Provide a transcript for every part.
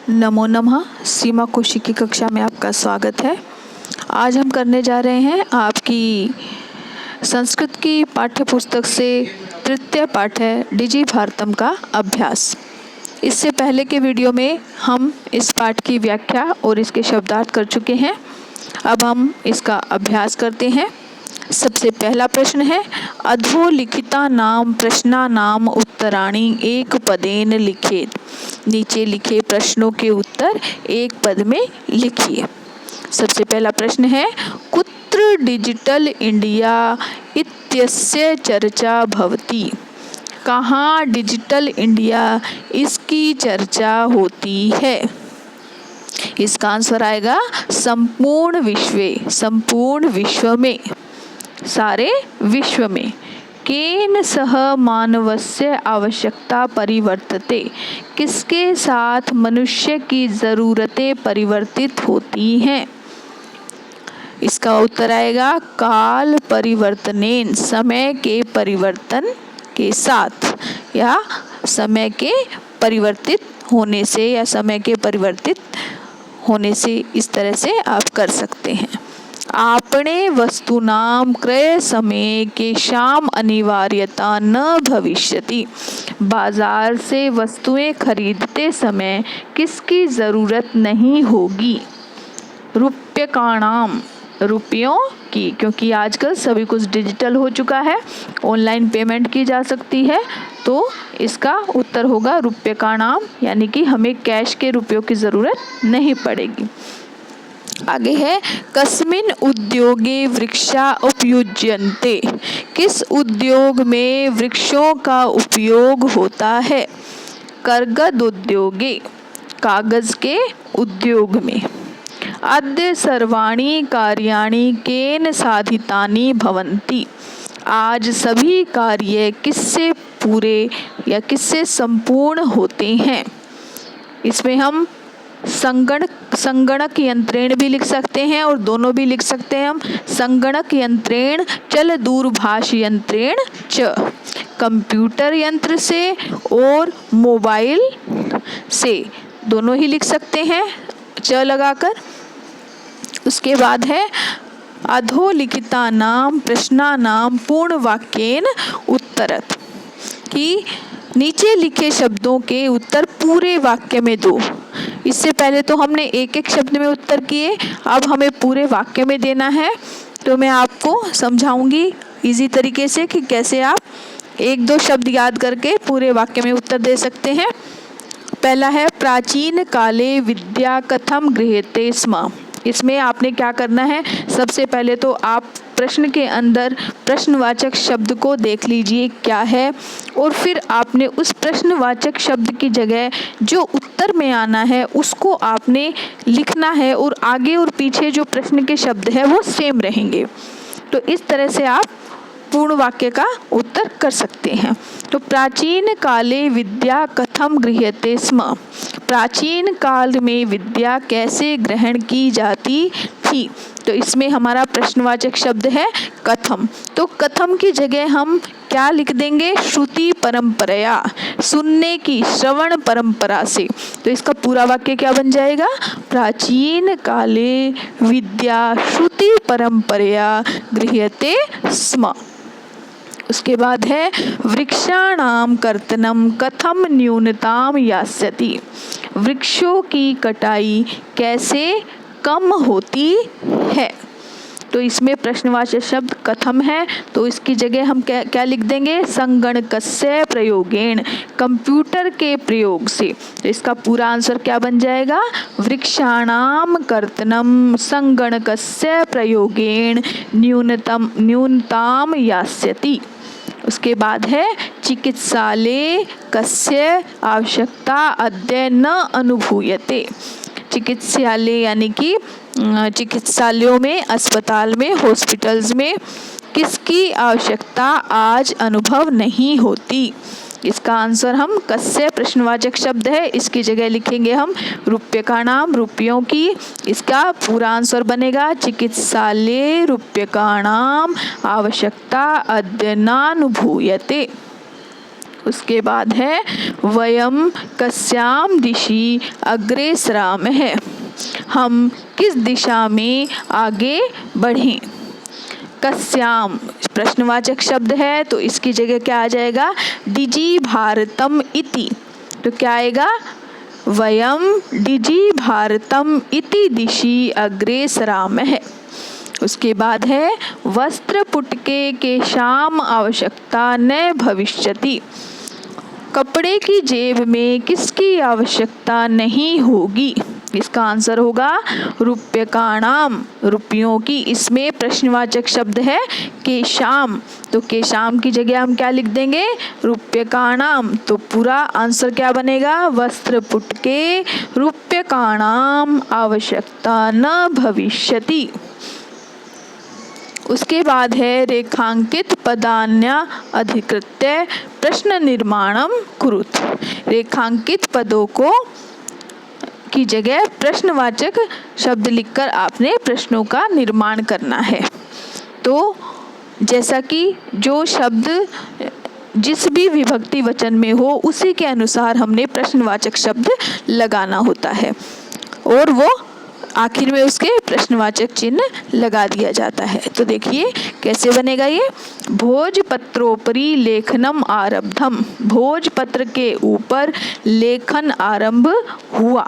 नमो नमः। सीमा कौशिक की कक्षा में आपका स्वागत है। आज हम करने जा रहे हैं आपकी संस्कृत की पाठ्य पुस्तक से तृतीय पाठ है डिजी भारतम का अभ्यास। इससे पहले के वीडियो में हम इस पाठ की व्याख्या और इसके शब्दार्थ कर चुके हैं। अब हम इसका अभ्यास करते हैं। सबसे पहला प्रश्न है, अधोलिखिता नाम प्रश्ना नाम उत्तराणि एक पदेन लिखेत। नीचे लिखे प्रश्नों के उत्तर एक पद में लिखिए। सबसे पहला प्रश्न है, कुत्र डिजिटल इंडिया इत्यस्य चर्चा भवति। कहाँ डिजिटल इंडिया इसकी चर्चा होती है। इसका आंसर आएगा संपूर्ण विश्व में, सारे विश्व में। केन सह मानवस्य आवश्यकता परिवर्तते। किसके साथ मनुष्य की ज़रूरतें परिवर्तित होती हैं। इसका उत्तर आएगा काल परिवर्तनेन, समय के परिवर्तन के साथ, या समय के परिवर्तित होने से, या समय के परिवर्तित होने से। इस तरह से आप कर सकते हैं। आपणे वस्तूनां क्रय समय के शाम अनिवार्यता न भविष्यति। बाजार से वस्तुएं खरीदते समय किसकी ज़रूरत नहीं होगी। रूप्यकाणाम, रुपयों की, क्योंकि आजकल सभी कुछ डिजिटल हो चुका है, ऑनलाइन पेमेंट की जा सकती है। तो इसका उत्तर होगा रूप्यकाणाम, यानी कि हमें कैश के रुपयों की ज़रूरत नहीं पड़ेगी। आगे है, कस्मिन् उद्योगे वृक्षा उपयुज्यन्ते। किस उद्योग में वृक्षों का उपयोग होता है। कर्गद उद्योगे, कागज के उद्योग में। अद्य सर्वाणि कार्याणि केन साधितानि भवन्ति। आज सभी कार्य किससे पूरे या किससे संपूर्ण होते हैं। इसमें हम संगणक यंत्रेण भी लिख सकते हैं और दोनों भी लिख सकते हैं हम। संगणक यंत्रेण चल दूरभाष यंत्रेण च। कंप्यूटर यंत्र से और मोबाइल से, दोनों ही लिख सकते हैं च लगाकर। उसके बाद है, अधोलिखिता नाम प्रश्ना नाम पूर्ण वाक्येन उत्तरत। कि नीचे लिखे शब्दों के उत्तर पूरे वाक्य में दो। इससे पहले तो हमने एक एक शब्द में उत्तर किए, अब हमें पूरे वाक्य में देना है। तो मैं आपको समझाऊंगी इजी तरीके से कि कैसे आप एक दो शब्द याद करके पूरे वाक्य में उत्तर दे सकते हैं। पहला है, प्राचीन काले विद्या कथम गृह्यते स्म। इसमें आपने क्या करना है, सबसे पहले तो आप प्रश्न के अंदर प्रश्नवाचक शब्द को देख लीजिए क्या है, और फिर आपने उस प्रश्नवाचक शब्द की जगह जो उत्तर में आना है उसको आपने लिखना है, और आगे और पीछे जो प्रश्न के शब्द है वो सेम रहेंगे। तो इस तरह से आप पूर्ण वाक्य का उत्तर कर सकते हैं। तो प्राचीन काले विद्या कथम गृह्यते स्म। प्राचीन काल में विद्या कैसे ग्रहण की जाती थी। तो इसमें हमारा प्रश्नवाचक शब्द है कथम। तो कथम की जगह हम क्या लिख देंगे, श्रुति परंपराया, सुनने की, श्रवण परंपरा से। तो इसका पूरा वाक्य क्या बन जाएगा, प्राचीन काले विद्या श्रुति परंपराया गृह्यते स्म। उसके बाद है, वृक्षाणाम कर्तनम कथम न्यूनताम यास्यति। वृक्षों की कटाई कैसे कम होती है। तो इसमें प्रश्नवाचक शब्द कथम है, तो इसकी जगह हम क्या लिख देंगे, संगणकस्य प्रयोगेण, कंप्यूटर के प्रयोग से। तो इसका पूरा आंसर क्या बन जाएगा, वृक्षाणाम कर्तनम संगणकस्य प्रयोगेण न्यूनताम यास्यति। उसके बाद है, चिकित्सालय कस्य आवश्यकता अद्य न अनुभूयते। चिकित्सालय यानी कि चिकित्सालयों में, अस्पताल में, हॉस्पिटल्स में किसकी आवश्यकता आज अनुभव नहीं होती। इसका आंसर हम कस्य प्रश्नवाचक शब्द है, इसकी जगह लिखेंगे हम रूप्यकाणाम, रुपयों की। इसका पूरा आंसर बनेगा चिकित्सालय रूप्यकाणाम आवश्यकता अद्य नानुभूयते। उसके बाद है वयम कस्याम दिशि अग्रेसरामः, हम किस दिशा में आगे बढ़ें। कस्याम प्रश्नवाचक शब्द है तो इसकी जगह क्या आ जाएगा, डिजि भारतम इति। तो क्या आएगा, वयम डिजि भारतम इति दिशि अग्रेसरामः। उसके बाद है वस्त्रपुटके केषाम् आवश्यकता न भविष्यति, कपड़े की जेब में किसकी आवश्यकता नहीं होगी। इसका आंसर होगा रूप्यकाणाम, रुपयों की। इसमें प्रश्नवाचक शब्द है केशाम, तो केशाम की जगह हम क्या लिख देंगे, रूप्यकाणाम। तो पूरा आंसर क्या बनेगा, वस्त्रपुटके रूप्यकाणाम आवश्यकता न भविष्यति। उसके बाद है रेखांकित पदान्य अधिकृत्य प्रश्न निर्माणम कुरुत। रेखांकित पदों को की जगह प्रश्नवाचक शब्द लिखकर आपने प्रश्नों का निर्माण करना है। तो जैसा कि जो शब्द जिस भी विभक्ति वचन में हो उसी के अनुसार हमने प्रश्नवाचक शब्द लगाना होता है और वो आखिर में उसके प्रश्नवाचक चिन्ह लगा दिया जाता है। तो देखिए कैसे बनेगा ये, भोजपत्रोपरि लेखनम आरब्धम, भोजपत्र के ऊपर लेखन आरंभ हुआ।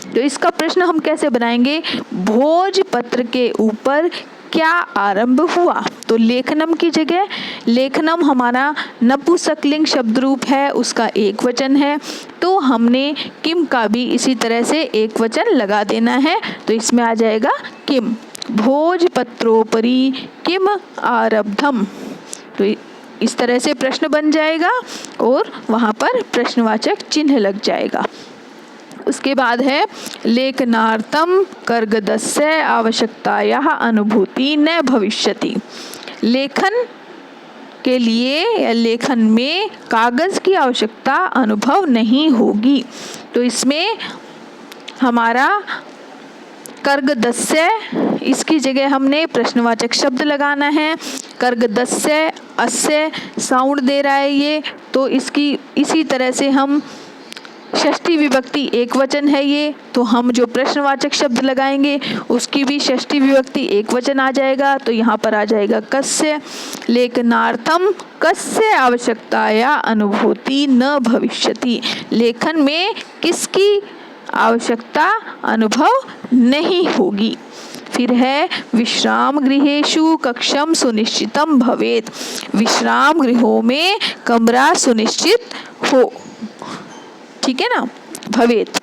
तो इसका प्रश्न हम कैसे बनाएंगे, भोजपत्र के ऊपर क्या आरंभ हुआ। तो लेखनम की जगह, लेखनम हमारा नपुंसकलिंग शब्द रूप है, उसका एक वचन है, तो हमने किम का भी इसी तरह से एक वचन लगा देना है। तो इसमें आ जाएगा किम, भोजपत्रोपरि किम आरब्धम। तो इस तरह से प्रश्न बन जाएगा और वहाँ पर प्रश्नवाचक चिन्ह लग जाएगा। उसके बाद है लेखनार्थम कर्गदस्य आवश्यकतायाः अनुभूति न भविष्यति, लेखन के लिए या लेखन में कागज की आवश्यकता अनुभव नहीं होगी। तो इसमें हमारा कर्गदस्य, इसकी जगह हमने प्रश्नवाचक शब्द लगाना है। कर्गदस्य अस्य साउंड दे रहा है ये, तो इसकी इसी तरह से हम षष्ठी विभक्ति एक वचन है ये, तो हम जो प्रश्नवाचक शब्द लगाएंगे उसकी भी षष्ठी विभक्ति एक वचन आ जाएगा। तो यहाँ पर आ जाएगा कस्य, लेखनार्थम कस्य आवश्यकताया अनुभूति न भविष्यति, लेखन में किसकी आवश्यकता अनुभव नहीं होगी। फिर है विश्राम गृहेषु कक्षम सुनिश्चितम भवेत्, विश्राम गृहों में कमरा सुनिश्चित हो, ठीक है ना, भवेत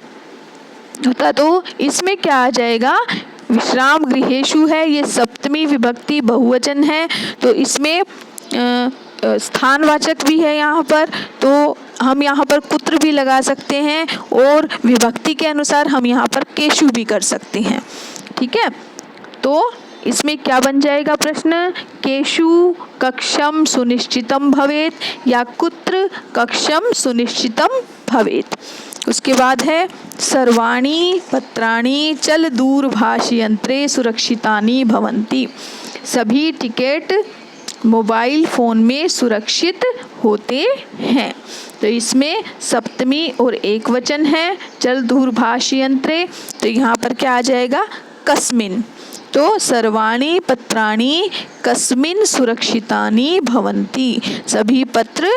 होता। तो इसमें क्या आ जाएगा, विश्राम गृहेषु है, ये सप्तमी विभक्ति बहुवचन है, तो इसमें स्थानवाचक भी है यहाँ पर, तो हम यहाँ पर कुत्र भी लगा सकते हैं और विभक्ति के अनुसार हम यहाँ पर केशु भी कर सकते हैं, ठीक है। तो इसमें क्या बन जाएगा प्रश्न, केशु कक्षम सुनिश्चितम भवेत् या कुत्र कक्षम सुनिश्चितम भवेत्। उसके बाद है सर्वाणि पत्राणि चल दूरभाष यंत्रे सुरक्षितानि भवन्ति, सभी टिकट मोबाइल फ़ोन में सुरक्षित होते हैं। तो इसमें सप्तमी और एक वचन है, चल दूरभाष यंत्रे, तो यहाँ पर क्या आ जाएगा, कस्मिन। तो सर्वाणि पत्राणि कस्मिन सुरक्षितानि भवन्ति, सभी पत्र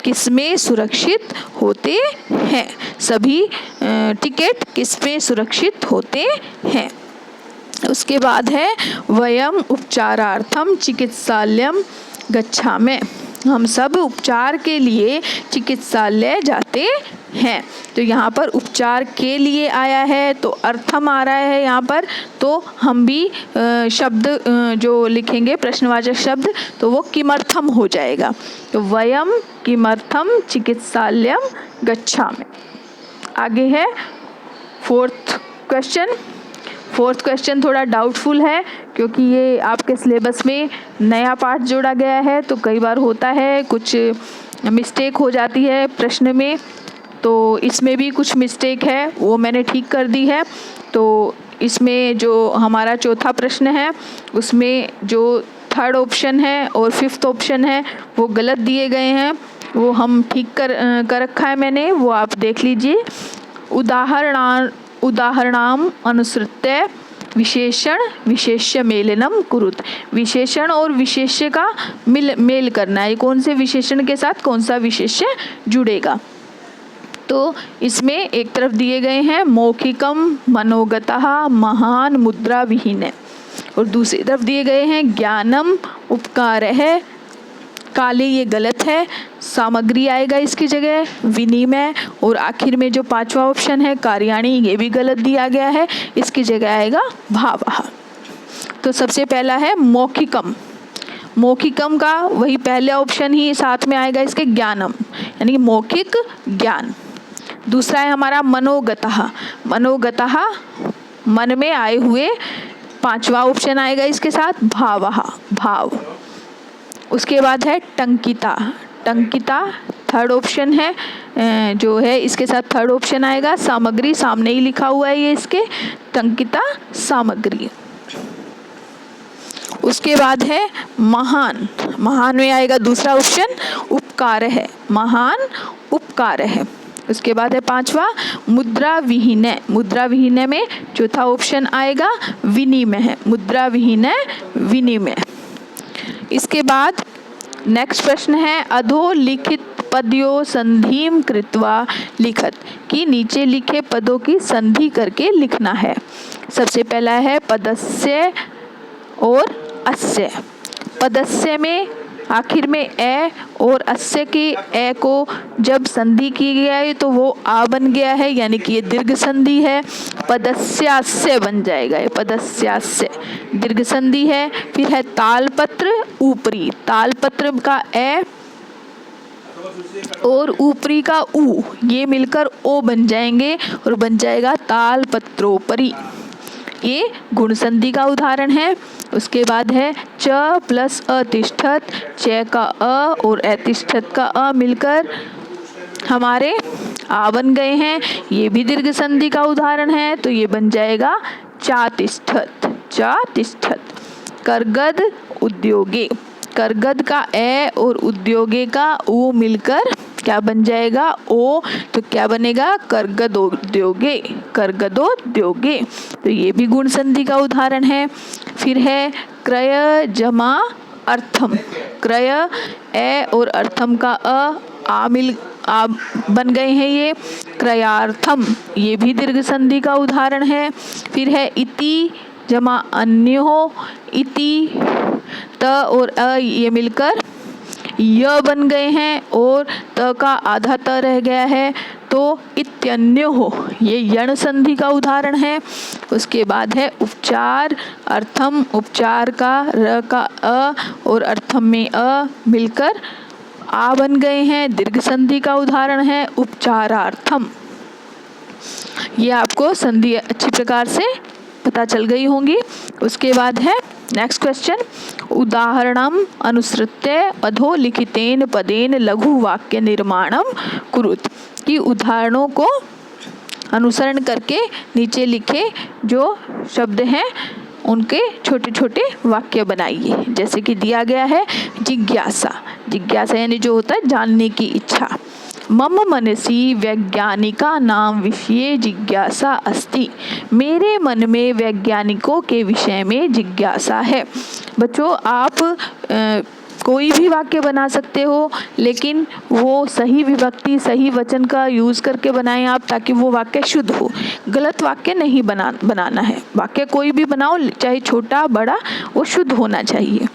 किसमें सुरक्षित होते हैं, सभी टिकट किसमें सुरक्षित होते हैं। उसके बाद है वयम उपचारार्थम चिकित्सालयम गच्छामः, हम सब उपचार के लिए चिकित्सालय जाते हैं। तो यहाँ पर उपचार के लिए आया है तो अर्थम आ रहा है यहाँ पर, तो हम भी शब्द जो लिखेंगे प्रश्नवाचक शब्द तो वो किमर्थम हो जाएगा। तो वयम किमर्थम चिकित्सालयम गच्छामः। आगे है फोर्थ क्वेश्चन थोड़ा डाउटफुल है क्योंकि ये आपके सिलेबस में नया पार्ट जोड़ा गया है, तो कई बार होता है कुछ मिस्टेक हो जाती है प्रश्न में, तो इसमें भी कुछ मिस्टेक है वो मैंने ठीक कर दी है। तो इसमें जो हमारा चौथा प्रश्न है उसमें जो थर्ड ऑप्शन है और फिफ्थ ऑप्शन है वो गलत दिए गए हैं, वो हम ठीक कर रखा है मैंने, वो आप देख लीजिए। उदाहरणाम अनुसृत्य विशेषण विशेष्य मेलनम कुरुत। विशेषण और विशेष्य का मेल करना है, कौन से विशेषण के साथ कौन सा विशेष्य जुड़ेगा। तो इसमें एक तरफ दिए गए हैं मौखिकम मनोगतः महान मुद्रा विहीन, और दूसरी तरफ दिए गए हैं ज्ञानम उपकारः काले, ये गलत है, सामग्री आएगा इसकी जगह विनिमय, और आखिर में जो पांचवा ऑप्शन है कार्याणी, ये भी गलत दिया गया है, इसकी जगह आएगा भावः। तो सबसे पहला है मौखिकम, मौखिकम का वही पहला ऑप्शन ही साथ में आएगा इसके ज्ञानम, यानी कि मौखिक ज्ञान। दूसरा है हमारा मनोगतः, मनोगतः मन में आए हुए, पांचवा ऑप्शन आएगा इसके साथ भावः, भाव। उसके बाद है टंकिता, टंकिता थर्ड ऑप्शन है, जो है इसके साथ थर्ड ऑप्शन आएगा सामग्री, सामने ही लिखा हुआ है ये इसके, टंकिता सामग्री। उसके बाद है महान, महान में आएगा दूसरा ऑप्शन उपकार है, महान उपकार है। उसके बाद है पांचवा मुद्रा विहीन, मुद्रा विहीन में चौथा ऑप्शन आएगा विनिमय है, मुद्रा विहीन विनिमय। इसके बाद नेक्स्ट प्रश्न है अधोलिखित पदयोः संधिं कृत्वा लिखत, कि नीचे लिखे पदों की संधि करके लिखना है। सबसे पहला है पदस्य और अस्य। पदस्य में आखिर में ए और अस्य की ए को जब संधि की गया है तो वो आ बन गया है, यानी कि ये दीर्घ संधि है, पदस्यास्य बन जाएगा, ये पदस्यास्य दीर्घ संधि है। फिर है तालपत्र ऊपरी, तालपत्र का ए और ऊपरी का ऊ, ये मिलकर ओ बन जाएंगे और बन जाएगा तालपत्रोपरी, ये गुण संधि का उदाहरण है। उसके बाद है च प्लस अतिष्ठत, च का अ और अतिष्ठत का अ मिलकर हमारे आ बन गए हैं, ये भी दीर्घ संधि का उदाहरण है, तो ये बन जाएगा चातिष्ठत, चातिष्ठत। करगद उद्योगे, करगद का ए और उद्योगे का ऊ मिलकर क्या बन जाएगा ओ, तो क्या बनेगा करगदोद्योगे, करगदोद्योगे, तो ये भी गुण संधि का उदाहरण है। फिर है क्रय जमा अर्थम, क्रय ए और अर्थम का आ बन गए हैं ये क्रयार्थम, ये भी दीर्घ संधि का उदाहरण है। फिर है इति जमा अन्यो, इति त और अ ये मिलकर य बन गए हैं और त का आधा त रह गया है, तो इत्यन्यो हो, ये यण संधि का उदाहरण है। उसके बाद है उपचार अर्थम, उपचार का र का अ और अर्थम में अ मिलकर आ बन गए हैं, दीर्घ संधि का उदाहरण है उपचारार्थम। ये आपको संधि अच्छी प्रकार से पता चल गई होंगी। उसके बाद है नेक्स्ट क्वेश्चन, उदाहरणम अनुसृत्य अधोलिखितेन पदेन लघु वाक्य निर्माणम कुरुत, कि उदाहरणों को अनुसरण करके नीचे लिखे जो शब्द हैं उनके छोटे छोटे वाक्य बनाइए। जैसे कि दिया गया है जिज्ञासा, जिज्ञासा यानी जो होता है जानने की इच्छा। मम मनसि वैज्ञानिका नाम विषये जिज्ञासा अस्ति, मेरे मन में वैज्ञानिकों के विषय में जिज्ञासा है। बच्चों आप कोई भी वाक्य बना सकते हो, लेकिन वो सही विभक्ति सही वचन का यूज़ करके बनाएं आप, ताकि वो वाक्य शुद्ध हो। गलत वाक्य नहीं बनाना है। वाक्य कोई भी बनाओ, चाहे छोटा बड़ा, वो शुद्ध होना चाहिए।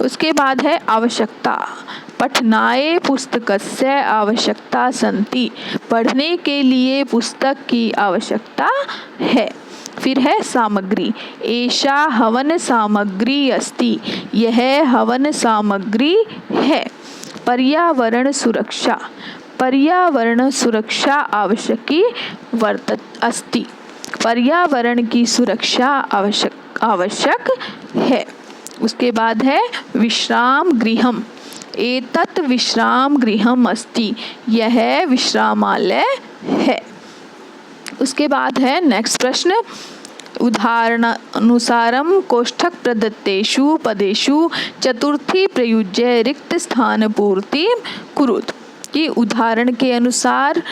उसके बाद है आवश्यकता, पठनाय पुस्तकस्य आवश्यकता सन्ति, पढ़ने के लिए पुस्तक की आवश्यकता है। फिर है सामग्री, एषा हवन सामग्री अस्ति, यह हवन सामग्री है। पर्यावरण सुरक्षा, पर्यावरण सुरक्षा आवश्यकी वर्तत अस्ति, पर्यावरण की सुरक्षा आवश्यक है। उसके बाद है विश्राम गृहम, एतत् विश्राम गृहम अस्ति, यह विश्रामालय है। उसके बाद है नेक्स्ट प्रश्न, उदाहरणानुसारम कोष्ठक प्रदत्तेषु पदेषु चतुर्थी प्रयुज्य रिक्त स्थान पूर्ति कुरुत, कि उदाहरण के अनुसार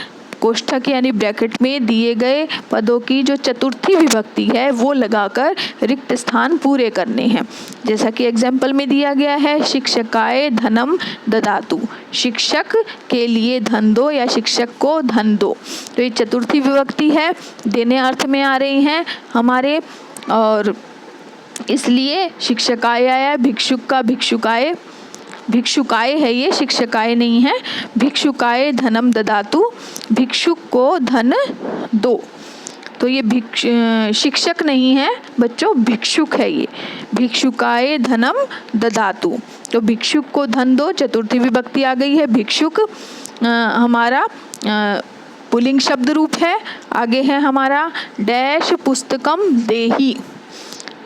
कोष्ठक यानी ब्रैकेट में दिए गए पदों की जो चतुर्थी विभक्ति है वो लगाकर रिक्त स्थान पूरे करने हैं। जैसा कि एग्जाम्पल में दिया गया है, शिक्षकाय धनम ददातु, शिक्षक के लिए धन दो या शिक्षक को धन दो। तो ये चतुर्थी विभक्ति है, देने अर्थ में आ रही हैं हमारे, और इसलिए शिक्षकाय आया, भिक्षुक का भिक्षुकाय, भिक्षुकाय है ये, शिक्षकाय नहीं है। भिक्षुकाय धनम ददातु, भिक्षुक को धन दो। तो ये शिक्षक नहीं है बच्चों, भिक्षुक है ये। भिक्षुकाय धनम ददातु, तो भिक्षुक को धन दो, चतुर्थी विभक्ति आ गई है। भिक्षुक हमारा पुल्लिंग शब्द रूप है। आगे है हमारा डैश पुस्तकम देहि,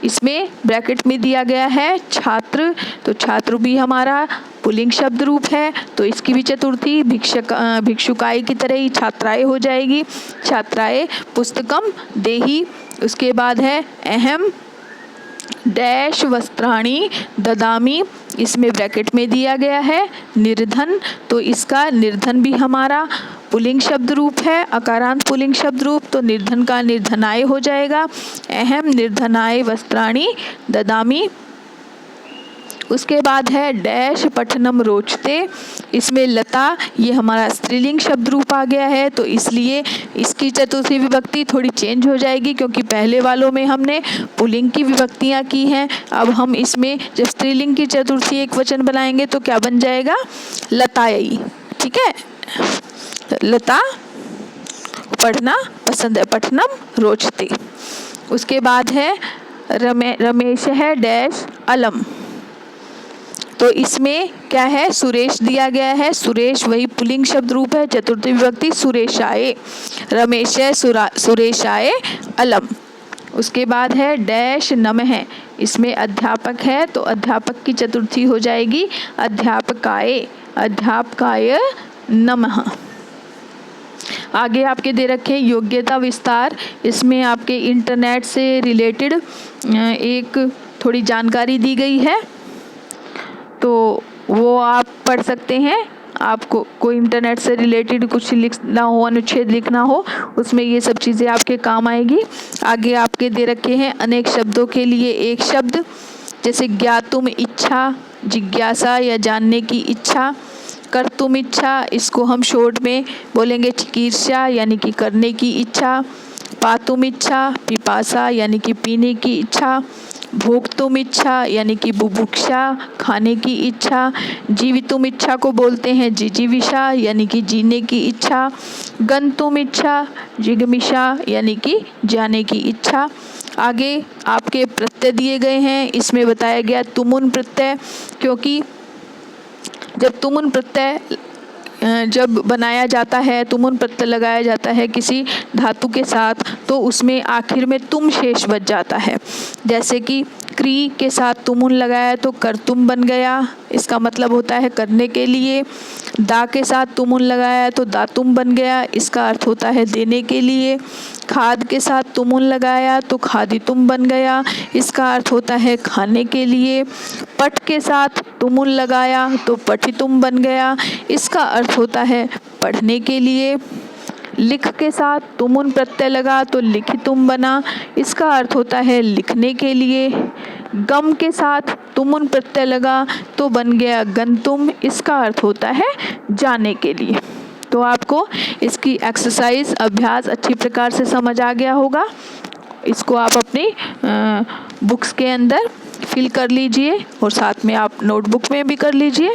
इसमें ब्रैकेट में दिया गया है छात्र, तो छात्र भी हमारा पुल्लिंग शब्द रूप है, तो इसकी भी चतुर्थी भिक्षुकाय की तरह ही छात्राएं हो जाएगी, छात्राएं पुस्तकम देहि। उसके बाद है अहम डैश वस्त्राणि ददामि, इसमें ब्रैकेट में दिया गया है निर्धन, तो इसका निर्धन भी हमारा पुल्लिंग शब्द रूप है, अकारांत पुल्लिंग शब्द रूप, तो निर्धन का निर्धनाय हो जाएगा। अहम निर्धनाय वस्त्राणि ददामि। उसके बाद है डैश पठनम रोचते, इसमें लता ये हमारा स्त्रीलिंग शब्द रूप आ गया है, तो इसलिए इसकी चतुर्थी विभक्ति थोड़ी चेंज हो जाएगी, क्योंकि पहले वालों में हमने पुल्लिंग की विभक्तियाँ की हैं। अब हम इसमें जब स्त्रीलिंग की चतुर्थी एक वचन बनाएंगे तो क्या बन जाएगा, लतायी। ठीक है, लता पढ़ना पसंद है, पठनम रोचते। उसके बाद है रमेश है डैश अलम, तो इसमें क्या है, सुरेश दिया गया है, सुरेश वही पुल्लिंग शब्द रूप है, चतुर्थी विभक्ति सुरेशाय, रमेश है सुरेशाय अलम। उसके बाद है डैश नम है, इसमें अध्यापक है, तो अध्यापक की चतुर्थी हो जाएगी अध्यापकाय, अध्यापकाय नमः। आगे आपके दे रखे योग्यता विस्तार, इसमें आपके इंटरनेट से रिलेटेड एक थोड़ी जानकारी दी गई है, तो वो आप पढ़ सकते हैं। आपको कोई इंटरनेट से रिलेटेड कुछ लिखना हो, अनुच्छेद लिखना हो, उसमें ये सब चीज़ें आपके काम आएगी। आगे आपके दे रखे हैं अनेक शब्दों के लिए एक शब्द, जैसे ज्ञातुम इच्छा, जिज्ञासा या जानने की इच्छा, कर्तुम इच्छा, इसको हम शॉर्ट में बोलेंगे चिकीर्षा यानी कि करने की इच्छा, पातुम इच्छा, पिपासा यानी कि पीने की इच्छा, भोक्तुम इच्छा यानी कि बुभुक्षा खाने की इच्छा, जीवितुम इच्छा को बोलते हैं जिजीविषा यानी कि जीने की इच्छा, गंतुम इच्छा जिगमिषा यानी कि जाने की इच्छा। आगे आपके प्रत्यय दिए गए हैं, इसमें बताया गया तुमुन प्रत्यय, क्योंकि जब तुमुन प्रत्यय जब बनाया जाता है, तुमुन प्रत्यय लगाया जाता है किसी धातु के साथ, तो उसमें आखिर में तुम शेष बच जाता है। जैसे कि क्री के साथ तुमुन लगाया तो कर्तुम बन गया, इसका मतलब होता है करने के लिए। दा के साथ तुमुन लगाया तो दातुम बन गया, इसका अर्थ होता है देने के लिए। खाद के साथ तुमुन लगाया तो खादितुम बन गया, इसका अर्थ होता है खाने के लिए। पट के साथ तुमुन लगाया तो पठितुम बन गया, इसका अर्थ होता है पढ़ने के लिए। लिख के साथ तुमुन प्रत्यय लगा तो लिखितुम बना, इसका अर्थ होता है लिखने के लिए। गम के साथ तुमुन प्रत्यय लगा तो बन गया गंतुम, इसका अर्थ होता है जाने के लिए। तो आपको इसकी एक्सरसाइज अभ्यास अच्छी प्रकार से समझ आ गया होगा। इसको आप अपनी बुक्स के अंदर फिल कर लीजिए और साथ में आप नोटबुक में भी कर लीजिए।